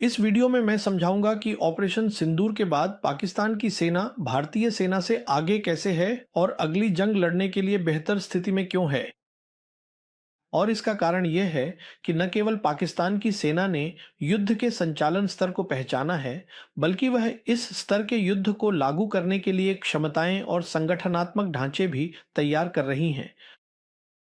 इस वीडियो में मैं समझाऊंगा कि ऑपरेशन सिंदूर के बाद पाकिस्तान की सेना भारतीय सेना से आगे कैसे है और अगली जंग लड़ने के लिए बेहतर स्थिति में क्यों है। और इसका कारण यह है कि न केवल पाकिस्तान की सेना ने युद्ध के संचालन स्तर को पहचाना है, बल्कि वह इस स्तर के युद्ध को लागू करने के लिए क्षमताएं और संगठनात्मक ढांचे भी तैयार कर रही हैं।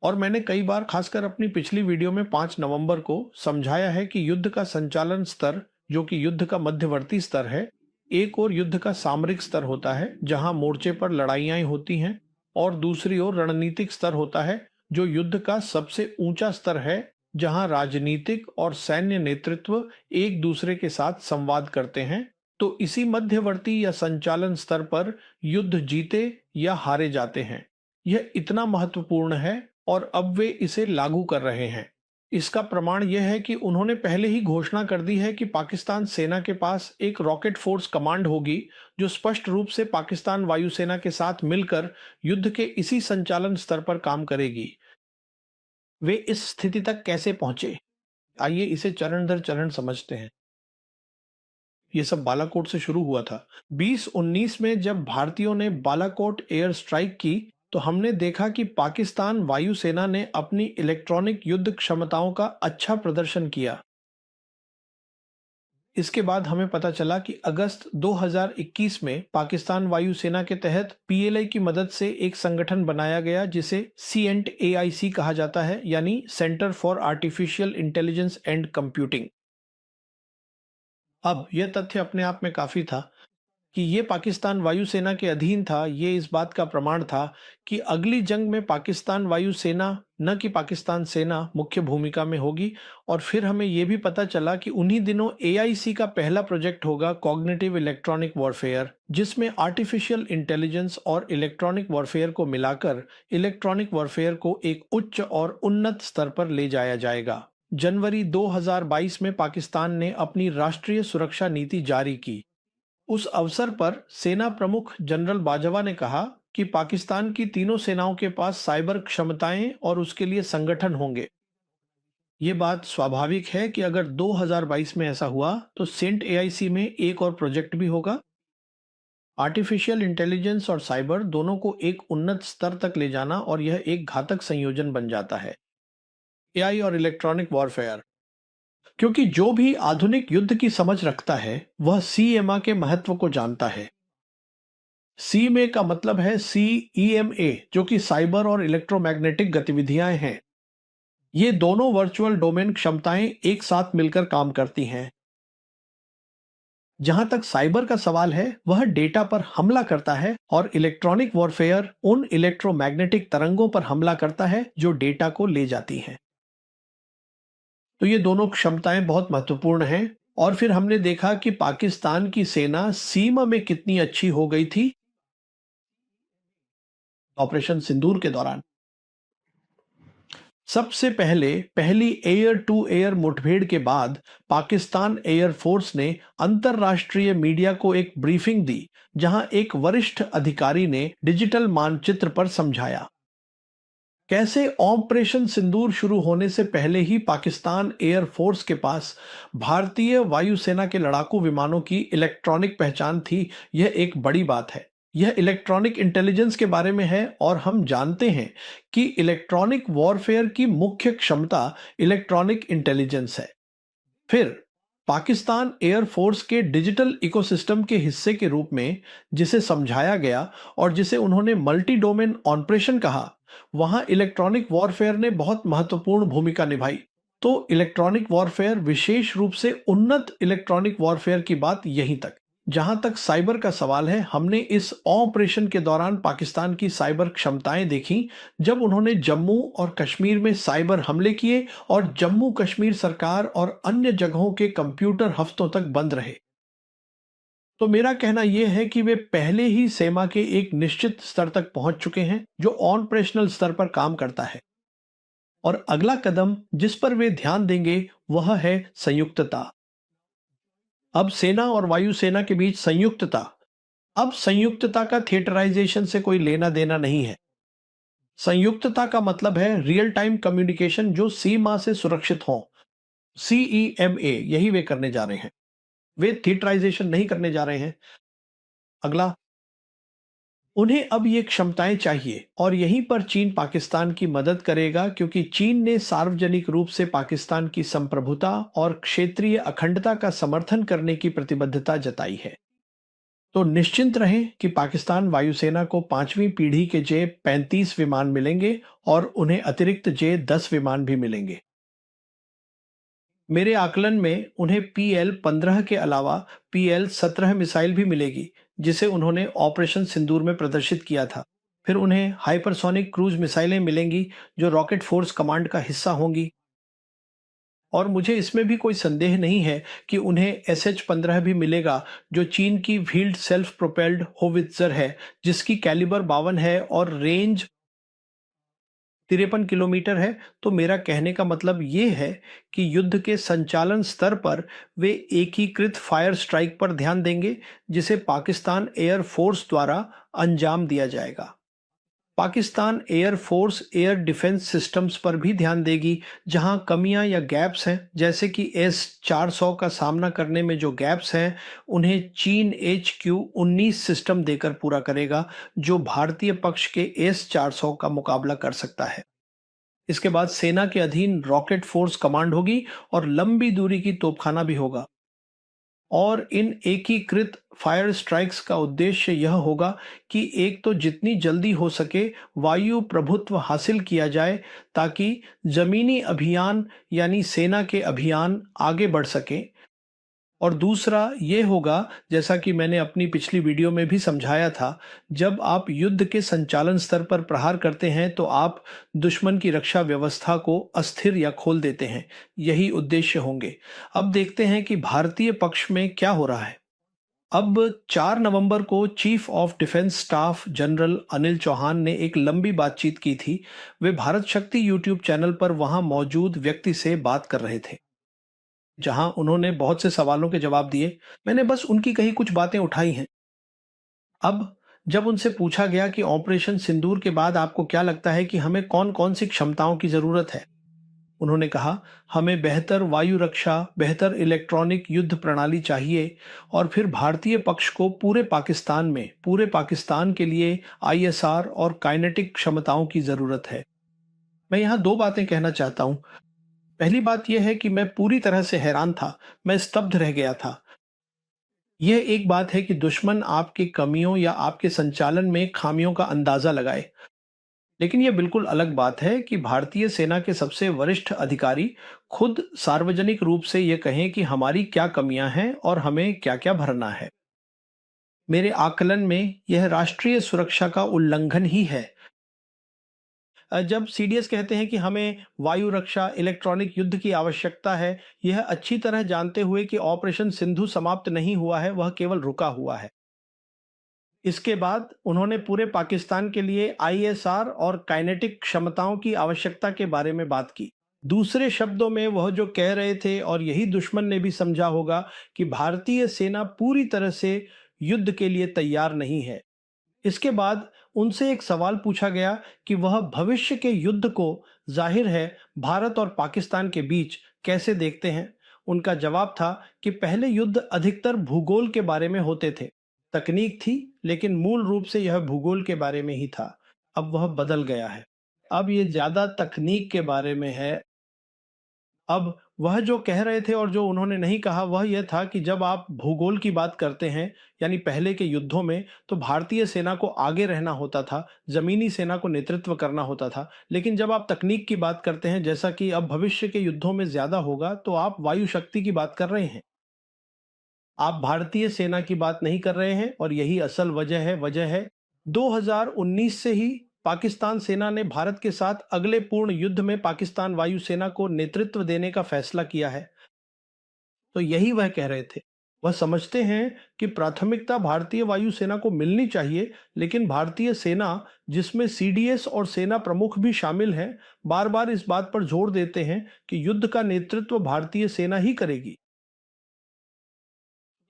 और मैंने कई बार, खासकर अपनी पिछली वीडियो में 5 नवंबर को समझाया है कि युद्ध का संचालन स्तर, जो कि युद्ध का मध्यवर्ती स्तर है, एक और युद्ध का सामरिक स्तर होता है जहां मोर्चे पर लड़ाइयां होती हैं, और दूसरी ओर रणनीतिक स्तर होता है जो युद्ध का सबसे ऊंचा स्तर है, जहां राजनीतिक और सैन्य नेतृत्व एक दूसरे के साथ संवाद करते हैं। तो इसी मध्यवर्ती या संचालन स्तर पर युद्ध जीते या हारे जाते हैं। यह इतना महत्वपूर्ण है और अब वे इसे लागू कर रहे हैं। इसका प्रमाण यह है कि उन्होंने पहले ही घोषणा कर दी है कि पाकिस्तान सेना के पास एक रॉकेट फोर्स कमांड होगी, जो स्पष्ट रूप से पाकिस्तान वायुसेना के साथ मिलकर युद्ध के इसी संचालन स्तर पर काम करेगी। वे इस स्थिति तक कैसे पहुंचे? आइए इसे चरण दर चरण समझते हैं। ये सब बालाकोट से शुरू हुआ था। 2019 में जब भारतीयों ने बालाकोट एयर स्ट्राइक की, तो हमने देखा कि पाकिस्तान वायुसेना ने अपनी इलेक्ट्रॉनिक युद्ध क्षमताओं का अच्छा प्रदर्शन किया। इसके बाद हमें पता चला कि अगस्त 2021 में पाकिस्तान वायुसेना के तहत पीएलआई की मदद से एक संगठन बनाया गया जिसे CENT-AIC कहा जाता है, यानी centre for artificial intelligence and computing. अब यह तथ्य अपने आप में काफी था कि ये पाकिस्तान वायुसेना के अधीन था। ये इस बात का प्रमाण था कि अगली जंग में पाकिस्तान वायुसेना, न कि पाकिस्तान सेना, मुख्य भूमिका में होगी। और फिर हमें यह भी पता चला कि उन्हीं दिनों AIC का पहला प्रोजेक्ट होगा कॉग्निटिव इलेक्ट्रॉनिक वॉरफेयर, जिसमें आर्टिफिशियल इंटेलिजेंस और इलेक्ट्रॉनिक वॉरफेयर को मिलाकर इलेक्ट्रॉनिक वॉरफेयर को एक उच्च और उन्नत स्तर पर ले जाया जाएगा। जनवरी 2022 में पाकिस्तान ने अपनी राष्ट्रीय सुरक्षा नीति जारी की। उस अवसर पर सेना प्रमुख जनरल बाजवा ने कहा कि पाकिस्तान की तीनों सेनाओं के पास साइबर क्षमताएं और उसके लिए संगठन होंगे। ये बात स्वाभाविक है कि अगर 2022 में ऐसा हुआ तो सेंट AIC में एक और प्रोजेक्ट भी होगा। आर्टिफिशियल इंटेलिजेंस और साइबर दोनों को एक उन्नत स्तर तक ले जाना, और यह एक घातक संयोजन बन जाता है। AI और इलेक्ट्रॉनिक वॉरफेयर, क्योंकि जो भी आधुनिक युद्ध की समझ रखता है वह CMA के महत्व को जानता है। CMA का मतलब है CEMA, जो कि साइबर और इलेक्ट्रोमैग्नेटिक गतिविधियां हैं। ये दोनों वर्चुअल डोमेन क्षमताएं एक साथ मिलकर काम करती हैं। जहां तक साइबर का सवाल है, वह डेटा पर हमला करता है, और इलेक्ट्रॉनिक वॉरफेयर उन इलेक्ट्रोमैग्नेटिक तरंगों पर हमला करता है जो डेटा को ले जाती हैं। तो ये दोनों क्षमताएं बहुत महत्वपूर्ण हैं। और फिर हमने देखा कि पाकिस्तान की सेना सीमा में कितनी अच्छी हो गई थी ऑपरेशन सिंदूर के दौरान। सबसे पहले पहली एयर टू एयर मुठभेड़ के बाद पाकिस्तान एयर फोर्स ने अंतरराष्ट्रीय मीडिया को एक ब्रीफिंग दी, जहां एक वरिष्ठ अधिकारी ने डिजिटल मानचित्र पर समझाया कैसे ऑपरेशन सिंदूर शुरू होने से पहले ही पाकिस्तान एयर फोर्स के पास भारतीय वायुसेना के लड़ाकू विमानों की इलेक्ट्रॉनिक पहचान थी। यह एक बड़ी बात है। यह इलेक्ट्रॉनिक इंटेलिजेंस के बारे में है, और हम जानते हैं कि इलेक्ट्रॉनिक वॉरफेयर की मुख्य क्षमता इलेक्ट्रॉनिक इंटेलिजेंस है। फिर पाकिस्तान एयर फोर्स के डिजिटल इकोसिस्टम के हिस्से के रूप में जिसे समझाया गया और जिसे उन्होंने मल्टी डोमेन ऑपरेशन कहा, वहां इलेक्ट्रॉनिक वॉरफेयर ने बहुत महत्वपूर्ण भूमिका निभाई। तो इलेक्ट्रॉनिक वॉरफेयर, विशेष रूप से उन्नत इलेक्ट्रॉनिक वॉरफेयर की बात यहीं तक। जहां तक साइबर का सवाल है, हमने इस ऑपरेशन के दौरान पाकिस्तान की साइबर क्षमताएं देखी, जब उन्होंने जम्मू और कश्मीर में साइबर हमले किए और जम्मू कश्मीर सरकार और अन्य जगहों के कंप्यूटर हफ्तों तक बंद रहे। तो मेरा कहना यह है कि वे पहले ही सेना के एक निश्चित स्तर तक पहुंच चुके हैं जो ऑपरेशनल स्तर पर काम करता है। और अगला कदम जिस पर वे ध्यान देंगे वह है संयुक्तता। अब सेना और वायुसेना के बीच संयुक्तता। अब संयुक्तता का थिएटराइजेशन से कोई लेना देना नहीं है। संयुक्तता का मतलब है रियल टाइम कम्युनिकेशन जो सीमा से सुरक्षित हो। CEMA, यही वे करने जा रहे हैं। वे थिएटराइजेशन नहीं करने जा रहे हैं। अगला, उन्हें अब ये क्षमताएं चाहिए और यहीं पर चीन पाकिस्तान की मदद करेगा, क्योंकि चीन ने सार्वजनिक रूप से पाकिस्तान की संप्रभुता और क्षेत्रीय अखंडता का समर्थन करने की प्रतिबद्धता जताई है। तो निश्चिंत रहें कि पाकिस्तान वायुसेना को 5वीं पीढ़ी के जे-35 विमान मिलेंगे और उन्हें अतिरिक्त जे-10 विमान भी मिलेंगे। मेरे आकलन में उन्हें PL-15 के अलावा PL-17 मिसाइल भी मिलेगी, जिसे उन्होंने ऑपरेशन सिंदूर में प्रदर्शित किया था। फिर उन्हें हाइपरसोनिक क्रूज मिसाइलें मिलेंगी, जो रॉकेट फोर्स कमांड का हिस्सा होंगी। और मुझे इसमें भी कोई संदेह नहीं है कि उन्हें SH-15 भी मिलेगा, जो चीन की व्हील्ड सेल्फ प्रोपेल्ड होवित्जर है, जिसकी कैलिबर 52 है और रेंज 53 किलोमीटर है। तो मेरा कहने का मतलब ये है कि युद्ध के संचालन स्तर पर वे एकीकृत फायर स्ट्राइक पर ध्यान देंगे, जिसे पाकिस्तान एयर फोर्स द्वारा अंजाम दिया जाएगा। Pakistan air force air defence systems पर भी ध्यान देगी, जहां कमियां या गैप्स हैं, जैसे कि S-400 का सामना करने में जो गैप्स हैं, उन्हें चीन HQ-19 सिस्टम देकर पूरा करेगा, जो भारतीय पक्ष के S-400 का मुकाबला कर सकता है। इसके बाद सेना के अधीन रॉकेट फोर्स कमांड होगी और लंबी दूरी की तोपखाना भी होगा। और इन एकीकृत फायर स्ट्राइक्स का उद्देश्य यह होगा कि एक तो जितनी जल्दी हो सके वायु प्रभुत्व हासिल किया जाए, ताकि जमीनी अभियान यानी सेना के अभियान आगे बढ़ सकें। और दूसरा ये होगा, जैसा कि मैंने अपनी पिछली वीडियो में भी समझाया था, जब आप युद्ध के संचालन स्तर पर प्रहार करते हैं तो आप दुश्मन की रक्षा व्यवस्था को अस्थिर या खोल देते हैं। यही उद्देश्य होंगे। अब देखते हैं कि भारतीय पक्ष में क्या हो रहा है। अब 4 नवंबर को chief of defence staff general Anil Chauhan ने एक लंबी बातचीत की थी। वे भारत शक्ति यूट्यूब चैनल पर वहां मौजूद व्यक्ति से बात कर रहे थे, जहां उन्होंने बहुत से सवालों के जवाब दिए। मैंने बस उनकी कही कुछ बातें उठाई हैं। अब जब उनसे पूछा गया कि ऑपरेशन सिंदूर के बाद आपको क्या लगता है कि हमें कौन-कौन सी क्षमताओं की जरूरत है, उन्होंने कहा, हमें बेहतर वायु रक्षा, बेहतर इलेक्ट्रॉनिक युद्ध प्रणाली चाहिए और फिर भारतीय पक्ष को पूरे पाकिस्तान के लिए ISR और काइनेटिक क्षमताओं की जरूरत है। मैं यहाँ 2 बातें कहना चाहता हूँ। पहली बात यह है कि मैं पूरी तरह से हैरान था, मैं स्तब्ध रह गया था। यह एक बात है कि दुश्मन आपकी कमियों या आपके संचालन में खामियों का अंदाजा लगाए, लेकिन यह बिल्कुल अलग बात है कि भारतीय सेना के सबसे वरिष्ठ अधिकारी खुद सार्वजनिक रूप से यह कहें कि हमारी क्या कमियां हैं और हमें क्या-क्या भरना है। मेरे आकलन में यह राष्ट्रीय सुरक्षा का उल्लंघन ही है। जब CDS कहते हैं कि हमें वायु रक्षा, इलेक्ट्रॉनिक युद्ध की आवश्यकता है, यह अच्छी तरह जानते हुए कि ऑपरेशन सिंधु समाप्त नहीं हुआ है, वह केवल रुका हुआ है। इसके बाद उन्होंने पूरे पाकिस्तान के लिए ISR और काइनेटिक क्षमताओं की आवश्यकता के बारे में बात की। दूसरे शब्दों में वह जो कह रहे थे, और यही दुश्मन ने भी समझा होगा, कि भारतीय सेना पूरी तरह से युद्ध के लिए तैयार नहीं है। इसके बाद उनसे एक सवाल पूछा गया कि वह भविष्य के युद्ध को, जाहिर है, भारत और पाकिस्तान के बीच कैसे देखते हैं। उनका जवाब था कि पहले युद्ध अधिकतर भूगोल के बारे में होते थे। तकनीक थी, लेकिन मूल रूप से यह भूगोल के बारे में ही था। अब वह बदल गया है। अब ये ज्यादा तकनीक के बारे में है। अब वह जो कह रहे थे और जो उन्होंने नहीं कहा, वह यह था कि जब आप भूगोल की बात करते हैं, यानी पहले के युद्धों में, तो भारतीय सेना को आगे रहना होता था, जमीनी सेना को नेतृत्व करना होता था। लेकिन जब आप तकनीक की बात करते हैं, जैसा कि अब भविष्य के युद्धों में ज्यादा होगा, तो आप वायु शक्ति की बात कर रहे हैं। आप भारतीय सेना की बात नहीं कर रहे हैं, और यही असल वजह है 2019 से ही पाकिस्तान सेना ने भारत के साथ अगले पूर्ण युद्ध में पाकिस्तान वायुसेना को नेतृत्व देने का फैसला किया है। तो यही वह कह रहे थे। वह समझते हैं कि प्राथमिकता भारतीय वायुसेना को मिलनी चाहिए, लेकिन भारतीय सेना, जिसमें CDS और सेना प्रमुख भी शामिल हैं, बार बार इस बात पर जोर देते हैं कि युद्ध का नेतृत्व भारतीय सेना ही करेगी।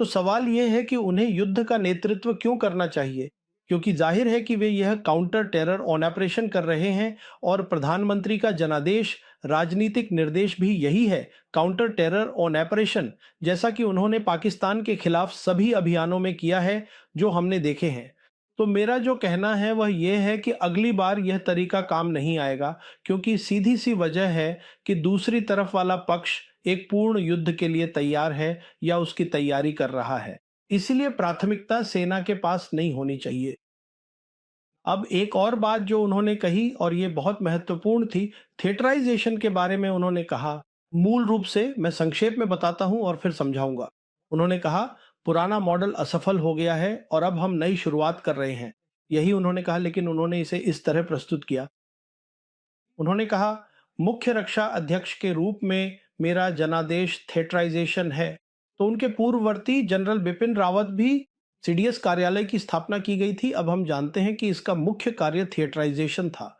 तो सवाल यह है कि उन्हें युद्ध का नेतृत्व क्यों करना चाहिए? क्योंकि जाहिर है कि वे यह काउंटर टेरर ऑपरेशन कर रहे हैं और प्रधानमंत्री का जनादेश राजनीतिक निर्देश भी यही है, काउंटर टेरर ऑन ऑपरेशन, जैसा कि उन्होंने पाकिस्तान के खिलाफ सभी अभियानों में किया है जो हमने देखे हैं। तो मेरा जो कहना है वह यह है कि अगली बार यह तरीका काम नहीं आएगा, क्योंकि सीधी सी वजह है कि दूसरी तरफ वाला पक्ष एक पूर्ण युद्ध के लिए तैयार है या उसकी तैयारी कर रहा है। इसीलिए प्राथमिकता सेना के पास नहीं होनी चाहिए। अब एक और बात जो उन्होंने कही और ये बहुत महत्वपूर्ण थी, थिएटराइजेशन के बारे में उन्होंने कहा। मूल रूप से मैं संक्षेप में बताता हूं और फिर समझाऊंगा। उन्होंने कहा, पुराना मॉडल असफल हो गया है और अब हम नई शुरुआत कर रहे हैं। यही उन्होंने कहा, लेकिन उन्होंने इसे इस तरह प्रस्तुत किया। उन्होंने कहा, मुख्य रक्षा अध्यक्ष के रूप में मेरा जनादेश थिएटराइजेशन है। तो उनके पूर्ववर्ती जनरल बिपिन रावत भी सीडीएस कार्यालय की स्थापना की गई थी। अब हम जानते हैं कि इसका मुख्य कार्य थिएटराइजेशन था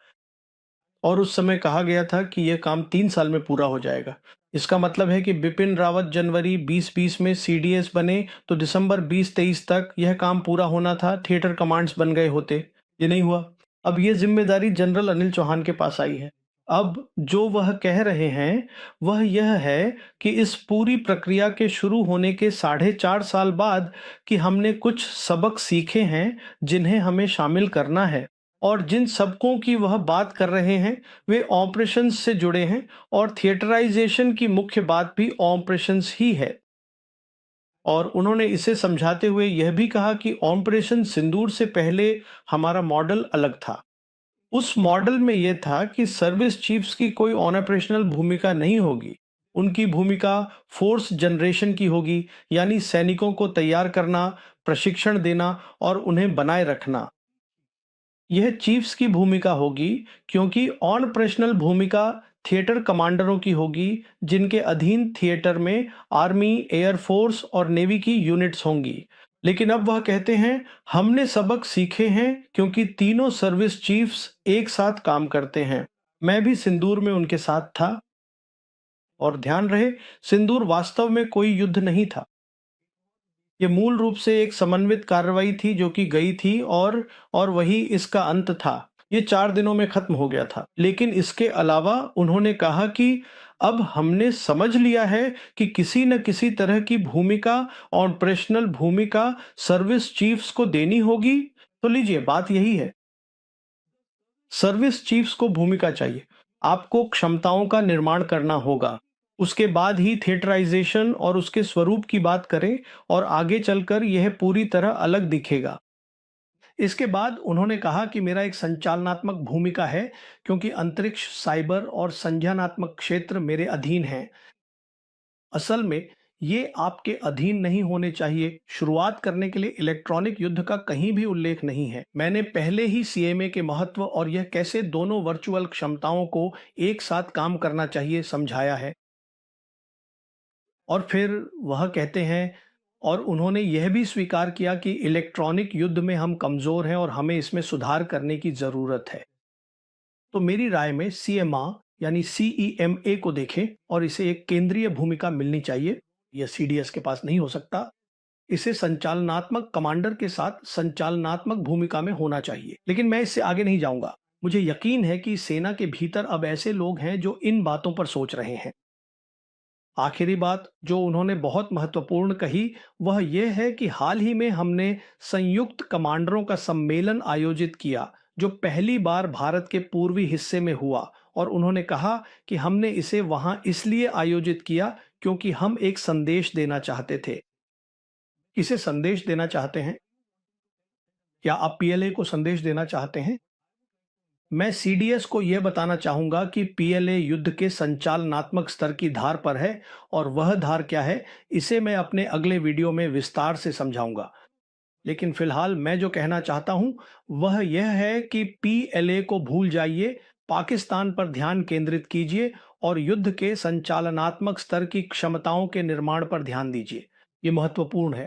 और उस समय कहा गया था कि यह काम 3 साल में पूरा हो जाएगा। इसका मतलब है कि बिपिन रावत जनवरी 2020 में सीडीएस बने तो दिसंबर 2023 तक यह काम पूरा होना था, थिएटर कमांड्स बन गए होते। ये नहीं हुआ। अब यह जिम्मेदारी जनरल अनिल चौहान के पास आई है। अब जो वह कह रहे हैं वह यह है कि इस पूरी प्रक्रिया के शुरू होने के 4.5 साल बाद कि हमने कुछ सबक सीखे हैं जिन्हें हमें शामिल करना है, और जिन सबकों की वह बात कर रहे हैं वे ऑपरेशंस से जुड़े हैं, और थिएटराइजेशन की मुख्य बात भी ऑपरेशंस ही है। और उन्होंने इसे समझाते हुए यह भी कहा कि ऑपरेशन सिंदूर से पहले हमारा मॉडल अलग था। उस मॉडल में यह था कि सर्विस चीफ्स की कोई ऑन ऑपरेशनल भूमिका नहीं होगी। उनकी भूमिका फोर्स जनरेशन की होगी, यानी सैनिकों को तैयार करना, प्रशिक्षण देना और उन्हें बनाए रखना। यह चीफ्स की भूमिका होगी, क्योंकि ऑन ऑपरेशनल भूमिका थिएटर कमांडरों की होगी, जिनके अधीन थिएटर में आर्मी, एयरफोर्स और नेवी की यूनिट्स होंगी। लेकिन अब वह कहते हैं, हमने सबक सीखे हैं क्योंकि तीनों सर्विस चीफ्स एक साथ काम करते हैं। मैं भी सिंदूर में उनके साथ था। और ध्यान रहे, सिंदूर वास्तव में कोई युद्ध नहीं था। ये मूल रूप से एक समन्वित कार्रवाई थी जो कि गई थी, और वही इसका अंत था। ये 4 दिनों में खत्म हो गया था। लेकिन इसके अलावा उन्होंने कहा कि अब हमने समझ लिया है कि किसी न किसी तरह की भूमिका, ऑपरेशनल भूमिका सर्विस चीफ्स को देनी होगी। तो लीजिए, बात यही है, सर्विस चीफ्स को भूमिका चाहिए। आपको क्षमताओं का निर्माण करना होगा। उसके बाद ही थिएटराइजेशन और उसके स्वरूप की बात करें, और आगे चलकर यह पूरी तरह अलग दिखेगा। इसके बाद उन्होंने कहा कि मेरा एक संचालनात्मक भूमिका है, क्योंकि अंतरिक्ष, साइबर और संज्ञानात्मक क्षेत्र मेरे अधीन हैं। असल में ये आपके अधीन नहीं होने चाहिए। शुरुआत करने के लिए इलेक्ट्रॉनिक युद्ध का कहीं भी उल्लेख नहीं है। मैंने पहले ही सीएमए के महत्व और यह कैसे दोनों वर्चुअल क्षमताओं को एक साथ काम करना चाहिए समझाया है। और फिर वह कहते हैं, और उन्होंने यह भी स्वीकार किया कि इलेक्ट्रॉनिक युद्ध में हम कमजोर हैं और हमें इसमें सुधार करने की जरूरत है। तो मेरी राय में सीएमए यानी सीईएमए को देखें और इसे एक केंद्रीय भूमिका मिलनी चाहिए। यह सीडीएस के पास नहीं हो सकता। इसे संचालनात्मक कमांडर के साथ संचालनात्मक भूमिका में होना चाहिए। लेकिन मैं इससे आगे नहीं जाऊंगा। मुझे यकीन है कि सेना के भीतर अब ऐसे लोग हैं जो इन बातों पर सोच रहे हैं। आखिरी बात जो उन्होंने बहुत महत्वपूर्ण कही वह यह है कि हाल ही में हमने संयुक्त कमांडरों का सम्मेलन आयोजित किया, जो पहली बार भारत के पूर्वी हिस्से में हुआ। और उन्होंने कहा कि हमने इसे वहां इसलिए आयोजित किया क्योंकि हम एक संदेश देना चाहते थे। किसे संदेश देना चाहते हैं? क्या आप पीएलए को संदेश देना चाहते हैं? मैं सीडीएस को यह बताना चाहूंगा कि पीएलए युद्ध के संचालनात्मक स्तर की धार पर है, और वह धार क्या है इसे मैं अपने अगले वीडियो में विस्तार से समझाऊंगा। लेकिन फिलहाल मैं जो कहना चाहता हूं वह यह है कि पीएलए को भूल जाइए, पाकिस्तान पर ध्यान केंद्रित कीजिए और युद्ध के संचालनात्मक स्तर की क्षमताओं के निर्माण पर ध्यान दीजिए। ये महत्वपूर्ण है।